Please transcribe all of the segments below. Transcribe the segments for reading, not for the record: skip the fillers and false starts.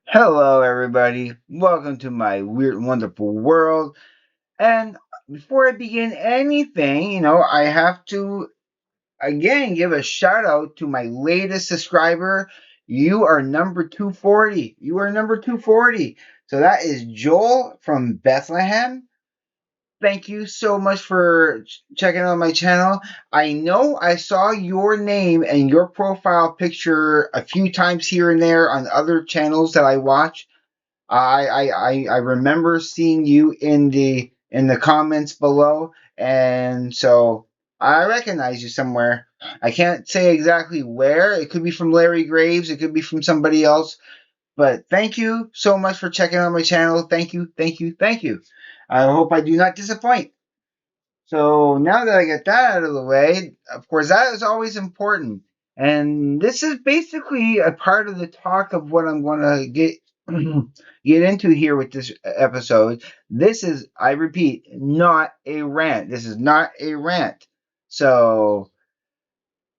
Hello, everybody. Welcome to my weird, wonderful world. And before I begin anything, I have to again give a shout out to my latest subscriber. You are number 240. You are number 240. So that is Joel from Bethlehem. Thank you so much for checking out my channel. I know I saw your name and your profile picture a few times here and there on other channels that I watch. I remember seeing you in the comments below, and so I recognize you somewhere. I can't say exactly where. It could be from Larry Graves. It could be from somebody else. But thank you so much for checking out my channel. Thank you, thank you, thank you. I hope I do not disappoint. So now that I get that out of the way, of course, that is always important. And this is basically a part of the talk of what I'm going to get into here with this episode. This is, I repeat, not a rant. This is not a rant. So,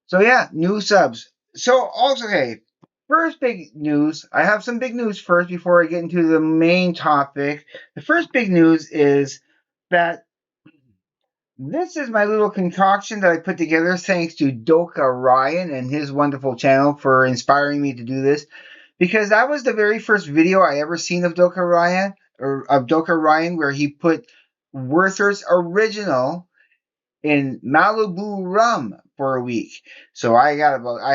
so yeah, new subs. So also, okay, first big news. I have some big news first before I get into the main topic. The first big news is that this is my little concoction that I put together thanks to Doka Ryan and his wonderful channel for inspiring me to do this. Because that was the very first video I ever seen of Doka Ryan, where he put Werther's original in Malibu rum for a week. So I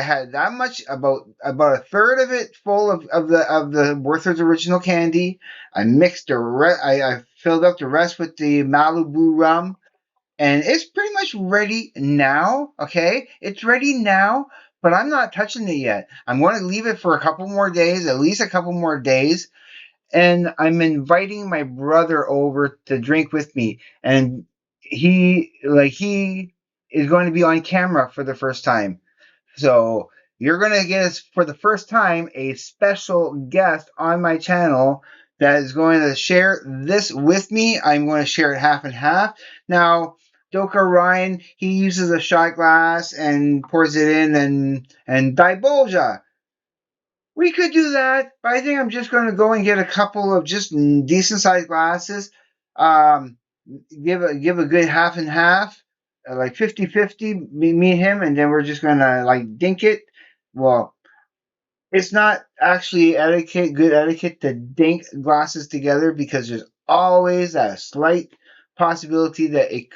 had that much, about a third of it full of the Werther's original candy. I mixed I filled up the rest with the Malibu rum, and it's pretty much ready now. Okay, it's ready now, but I'm not touching it yet. I'm going to leave it for a couple more days, at least a couple more days, and I'm inviting my brother over to drink with me, and he is going to be on camera for the first time. So you're going to get us for the first time a special guest on my channel that is going to share this with me. I'm going to share it half and half. Now, Doka Ryan, he uses a shot glass and pours it in and divulge. We could do that, but I think I'm just going to go and get a couple of just decent sized glasses. Um, give a good half and half, like 50-50, me and him, and then we're just going to like dink it. Well, it's not actually good etiquette to dink glasses together because there's always a slight possibility that it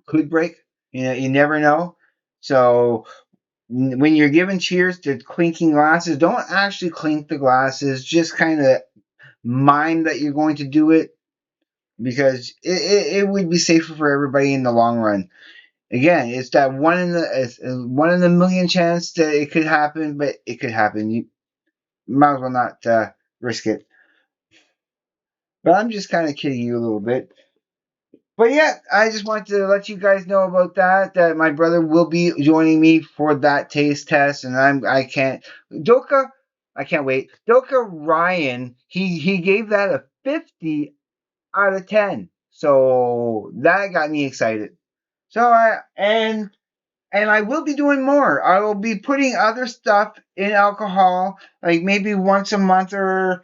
could break. You never know. So when you're giving cheers to clinking glasses, don't actually clink the glasses. Just kind of mime that you're going to do it because it would be safer for everybody in the long run. Again, it's that one in the million chance that it could happen, but it could happen. You might as well not risk it. But I'm just kind of kidding you a little bit. But yeah, I just wanted to let you guys know about that. That my brother will be joining me for that taste test, and I can't Doka. I can't wait. Doka Ryan, he gave that a 50 out of 10. So that got me excited. So and I will be doing more. I will be putting other stuff in alcohol, like maybe once a month or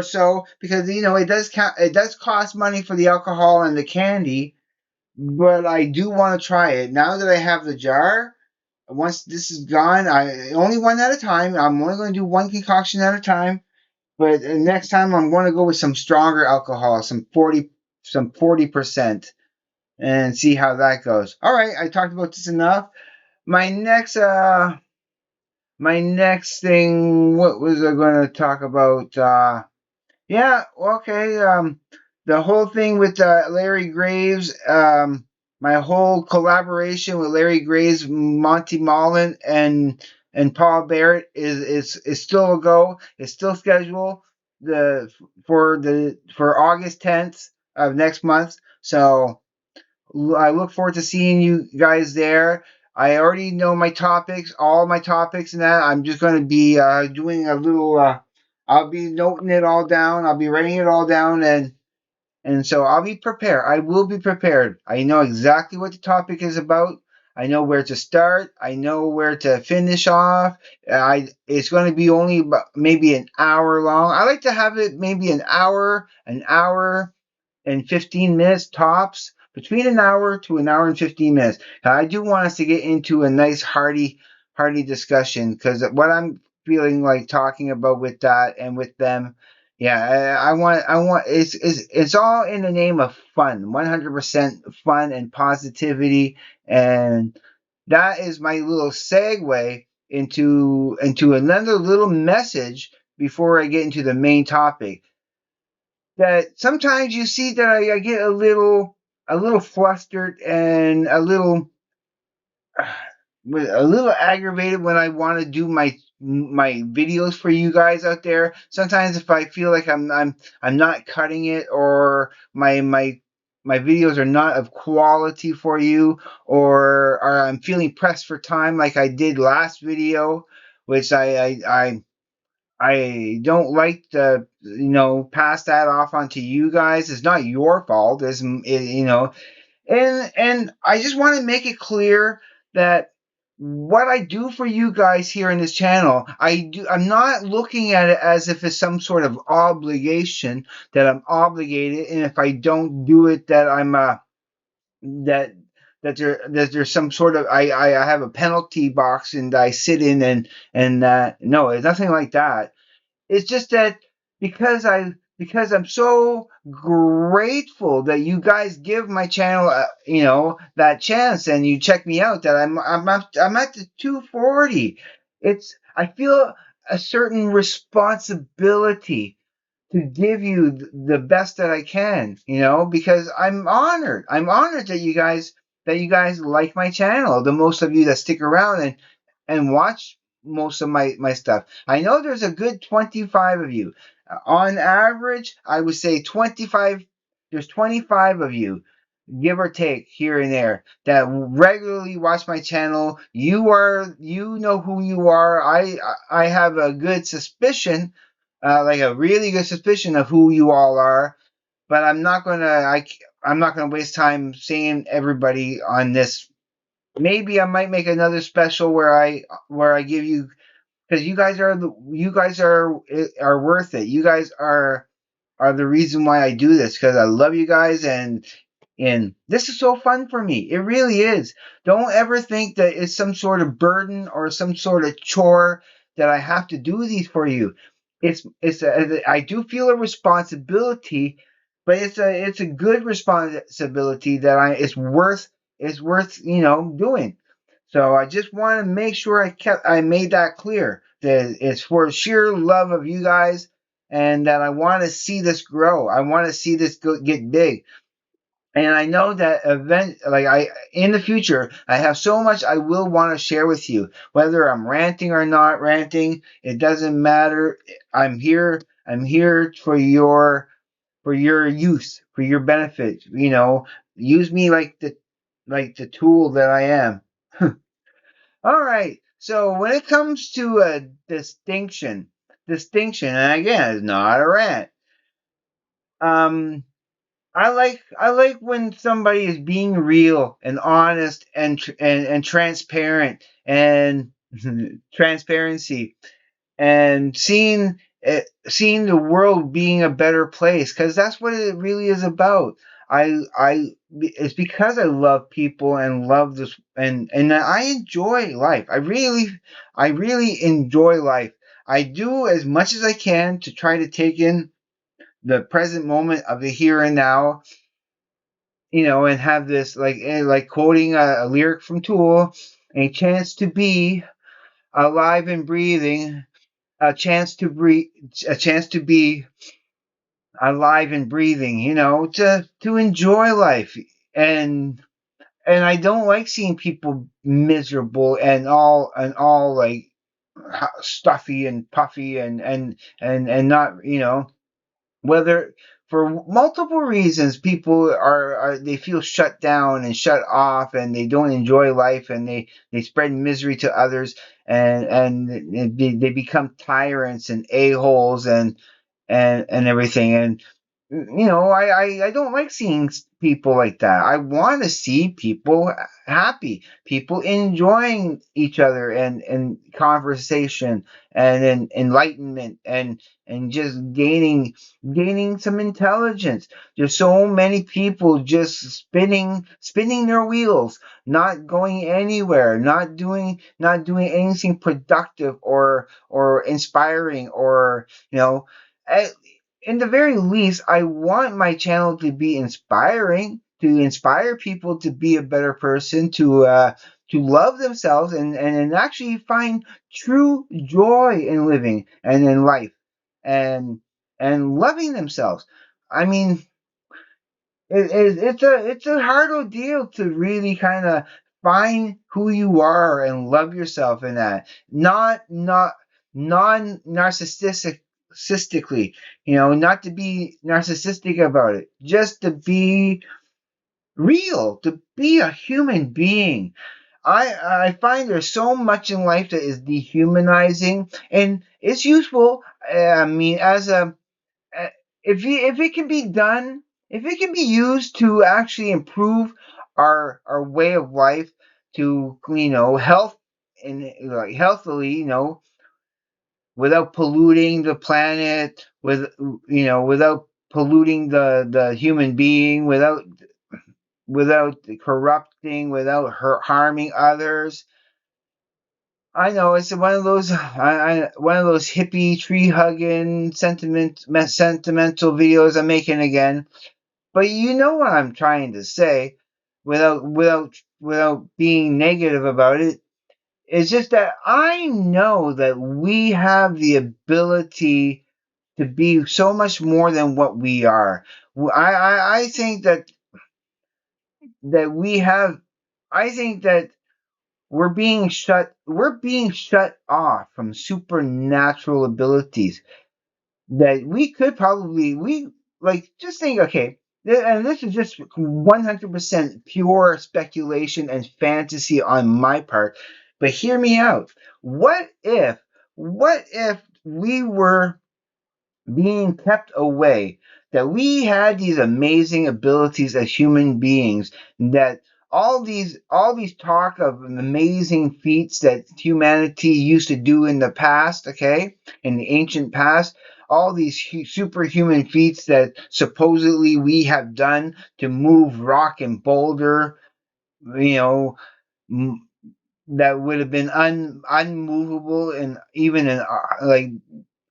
so, because it does cost money for the alcohol and the candy, but I do want to try it. Now that I have the jar, once this is gone, I only one at a time. I'm only going to do one concoction at a time. But next time I'm going to go with some stronger alcohol, some 40%, and see how that goes. All right, I talked about this enough. My next my next thing, what was I going to talk about? Yeah, okay. The whole thing with Larry Graves, my whole collaboration with Larry Graves, Monty Mullen, and Paul Barrett is still a go. It's still scheduled for August 10th of next month. So I look forward to seeing you guys there. I already know my topics, all my topics, and that. I'm just going to be doing a little. I'll be noting it all down. I'll be writing it all down, and so I'll be prepared. I will be prepared. I know exactly what the topic is about. I know where to start. I know where to finish off. It's going to be only about maybe an hour long. I like to have it maybe an hour and 15 minutes tops, between an hour to an hour and 15 minutes. I do want us to get into a nice hearty discussion, because what I'm feeling like talking about with that and with them, yeah, I want it's all in the name of fun, 100% fun and positivity, and that is my little segue into another little message before I get into the main topic. That sometimes you see that I get a little flustered and a little aggravated when I want to do my videos for you guys out there. Sometimes if I feel like I'm not cutting it, or my videos are not of quality for you, or I'm feeling pressed for time like I did last video, which I don't like to, pass that off onto you guys. It's not your fault. And I just want to make it clear that what I do for you guys here in this channel, I'm not looking at it as if it's some sort of obligation, that I'm obligated, and if I don't do it, that I'm that that there's some sort of I have a penalty box and I sit in, and no, it's nothing like that. It's just that because I'm so grateful that you guys give my channel, that chance, and you check me out, that I'm at the 240. I feel a certain responsibility to give you the best that I can, because I'm honored. I'm honored that you guys like my channel. The most of you that stick around and watch most of my stuff. I know there's a good 25 of you. On average, I would say 25. There's 25 of you, give or take here and there, that regularly watch my channel. You know who you are. I have a good suspicion, like a really good suspicion of who you all are, but I'm not gonna waste time saying everybody on this. Maybe I might make another special where I give you, because you guys are worth it. You guys are the reason why I do this, because I love you guys, and this is so fun for me. It really is. Don't ever think that it's some sort of burden or some sort of chore that I have to do these for you. I do feel a responsibility, but it's a good responsibility that it's worth doing. So I just want to make sure I made that clear, that it's for sheer love of you guys, and that I want to see this grow. I want to see this get big. And I know that in the future, I have so much I will want to share with you. Whether I'm ranting or not ranting, it doesn't matter. I'm here. I'm here for your use, for your benefit. Use me like the tool that I am. All right. So when it comes to a distinction, and again, it's not a rant. Um, I like when somebody is being real and honest and transparent, and transparency, and seeing the world being a better place, because that's what it really is about. It's because I love people and love this, and I enjoy life. I really enjoy life. I do as much as I can to try to take in the present moment of the here and now, and have this, like quoting a lyric from Tool, a chance to be alive and breathing, a chance to breathe, a chance to be alive and breathing, to enjoy life. And I don't like seeing people miserable and all like stuffy and puffy and not, whether for multiple reasons people they feel shut down and shut off, and they don't enjoy life, and they spread misery to others, and they become tyrants and a-holes and everything. I don't like seeing people like that. I want to see people happy, people enjoying each other, and conversation, and enlightenment, and just gaining some intelligence. There's so many people just spinning their wheels, not going anywhere, not doing anything productive or inspiring, or you know in the very least, I want my channel to be inspiring, to inspire people to be a better person, to love themselves, and actually find true joy in living and in life, and and loving themselves. I mean, it's a hard ordeal to really kind of find who you are and love yourself in that. Not non narcissistically, not to be narcissistic about it, just to be real, to be a human being. I find there's so much in life that is dehumanizing, and it's useful. I mean, as a uh, if it can be done, if it can be used to actually improve our way of life, to health, and like healthily, without polluting the planet, without polluting the human being, without corrupting, without harming others. I know it's one of those hippie tree hugging sentimental videos I'm making again. But you know what I'm trying to say, without being negative about it. It's just that I know that we have the ability to be so much more than what we are. I think that we have. I think that we're being shut off from supernatural abilities that we could probably we like just think, okay, and this is just 100% pure speculation and fantasy on my part, but hear me out. What if we were being kept away, that we had these amazing abilities as human beings, that all these talk of amazing feats that humanity used to do in the past, okay, in the ancient past, all these superhuman feats that supposedly we have done to move rock and boulder, you know m- that would have been unmovable, and even in like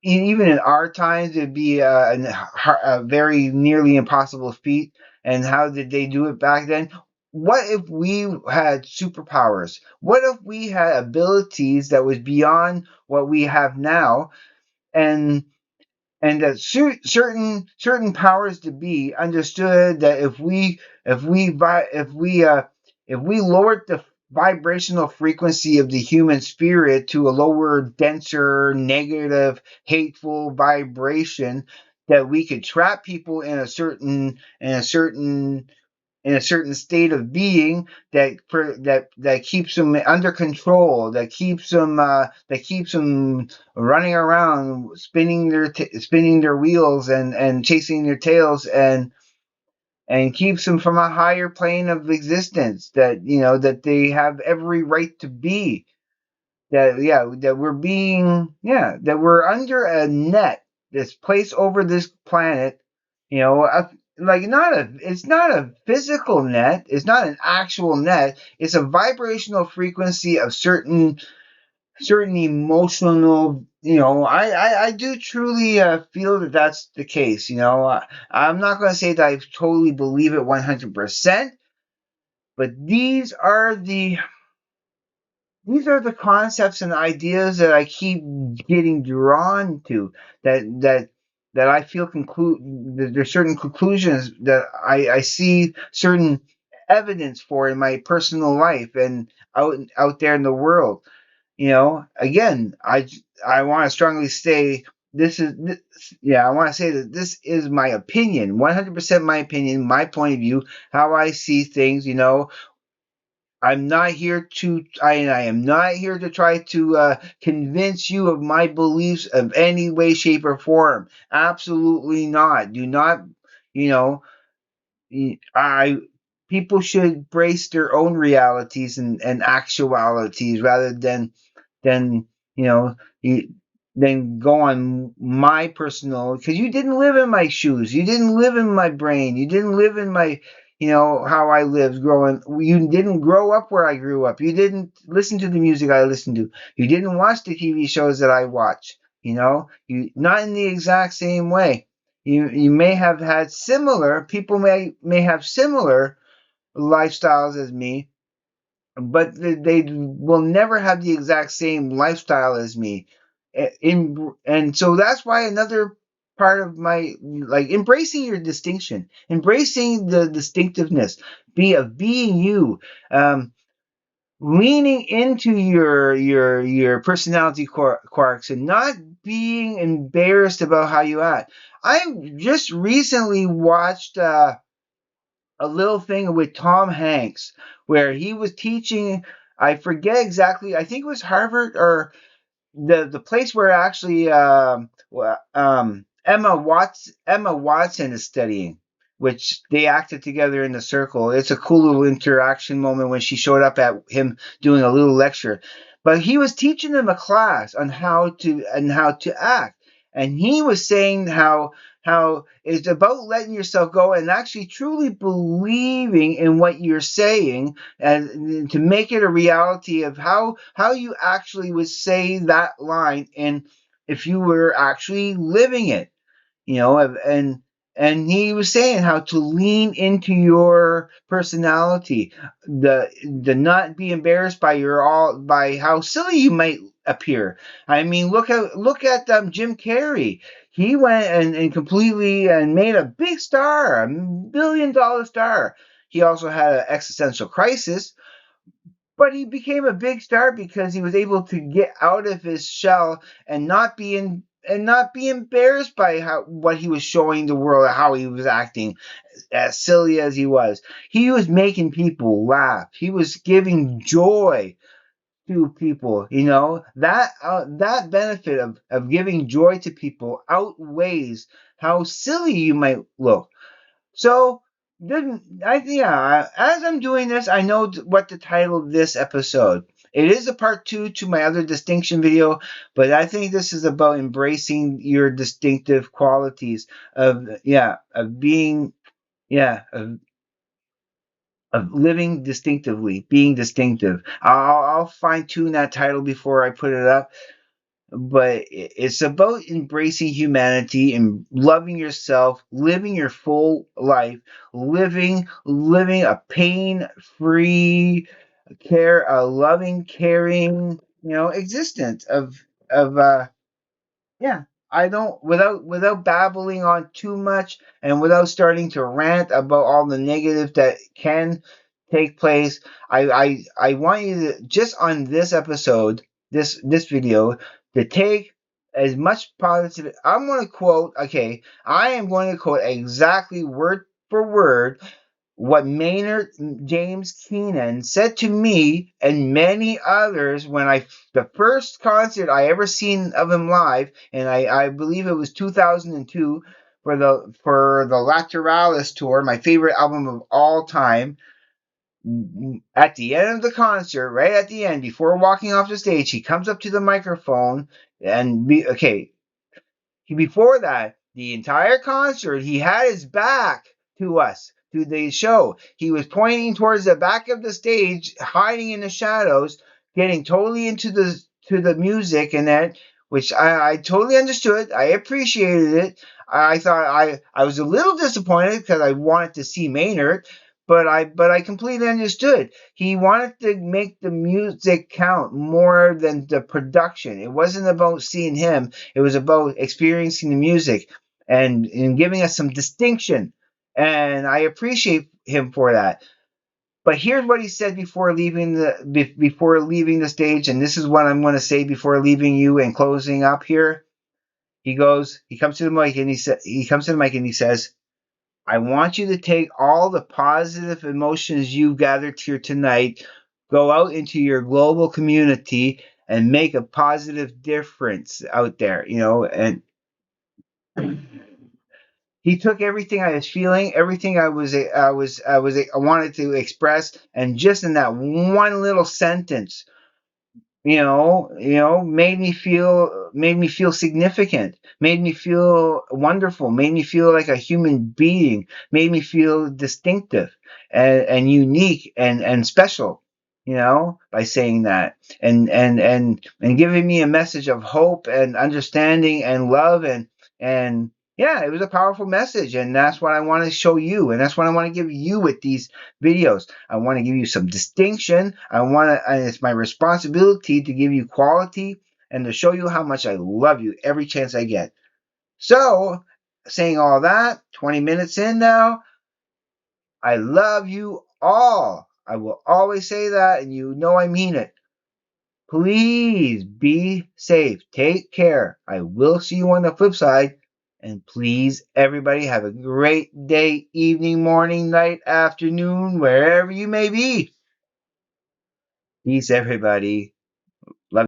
even in our times, it'd be a very nearly impossible feat. And how did they do it back then? What if we had superpowers? What if we had abilities that was beyond what we have now? And that certain powers to be understood that if we lowered the vibrational frequency of the human spirit to a lower, denser, negative, hateful vibration, that we could trap people in a certain state of being, that keeps them under control, that keeps them running around, spinning their wheels, and chasing their tails, and keeps them from a higher plane of existence, that they have every right to be. That we're under a net that's placed over this planet, like, it's not a physical net, it's not an actual net, it's a vibrational frequency of certain emotional, I do truly feel that that's the case. I'm not going to say that I totally believe it 100%, but these are the concepts and ideas that I keep getting drawn to. That I feel that there's certain conclusions that I see certain evidence for in my personal life and out there in the world. Again, I want to strongly say I want to say that this is my opinion, 100% my opinion, my point of view, how I see things. I am not here to try to convince you of my beliefs of any way, shape, or form. Absolutely not. Do not. You know, I people should embrace their own realities and actualities rather than you know you then go on my personal, because you didn't live in my shoes, you didn't live in my brain, you didn't live in my, how I lived growing. You didn't grow up where I grew up, you didn't listen to the music I listened to, you didn't watch the TV shows that I watch. You not in the exact same way. You may have had similar people may have similar lifestyles as me, but they will never have the exact same lifestyle as me. And so that's why another part of my, like, embracing your distinction, embracing the distinctiveness, being you, um, leaning into your personality quirks and not being embarrassed about how you act. I just recently watched a little thing with Tom Hanks where he was teaching. I forget exactly. I think it was Harvard or the place where actually Emma Watson is studying, which they acted together in the circle. It's a cool little interaction moment when she showed up at him doing a little lecture. But he was teaching them a class on how to act, and he was saying how it's about letting yourself go and actually truly believing in what you're saying, and to make it a reality of how you actually would say that line, and if you were actually living it, and he was saying how to lean into your personality, the not be embarrassed by how silly you might appear. I mean, look at Jim Carrey. He went and completely and made a big star, $1 billion star. He also had an existential crisis, but he became a big star because he was able to get out of his shell and not be embarrassed by what he was showing the world, how he was acting, as silly as he was. He was making people laugh. He was giving joy to people. That benefit of giving joy to people outweighs how silly you might look. So, as I'm doing this, I know what to title this episode. It is a part two to my other distinction video, but I think this is about embracing your distinctive qualities of being, of living distinctively, being distinctive. I'll fine tune that title before I put it up, but it's about embracing humanity and loving yourself, living your full life, living a pain-free, a loving, caring, existence of yeah. I don't, without babbling on too much and without starting to rant about all the negative that can take place. I want you to, just on this episode, this video, to take as much positive. I am going to quote exactly word for word what Maynard James Keenan said to me and many others when the first concert I ever seen of him live, and I believe it was 2002 for the Lateralis tour, my favorite album of all time. At the end of the concert, right at the end, before walking off the stage, he comes up to the microphone and before that, the entire concert, he had his back to us, to the show. He was pointing towards the back of the stage, hiding in the shadows, getting totally into the music and that, which I totally understood. I appreciated it. I thought I was a little disappointed because I wanted to see Maynard, but I completely understood. He wanted to make the music count more than the production. It wasn't about seeing him. It was about experiencing the music and giving us some distinction. And I appreciate him for that. But here's what he said before leaving the stage, and this is what I'm going to say before leaving you and closing up here. He comes to the mic and he says, I want you to take all the positive emotions you've gathered here tonight, go out into your global community and make a positive difference out there, and He took everything I was feeling, everything I wanted to express, and just in that one little sentence, made me feel significant, made me feel wonderful, made me feel like a human being, made me feel distinctive and unique and special, by saying that, and giving me a message of hope and understanding and love, and yeah, it was a powerful message, and that's what I want to show you, and that's what I want to give you with these videos. I want to give you some distinction. And it's my responsibility to give you quality and to show you how much I love you every chance I get. So, saying all that, 20 minutes in now, I love you all. I will always say that, and I mean it. Please be safe. Take care. I will see you on the flip side. And please, everybody, have a great day, evening, morning, night, afternoon, wherever you may be. Peace, everybody.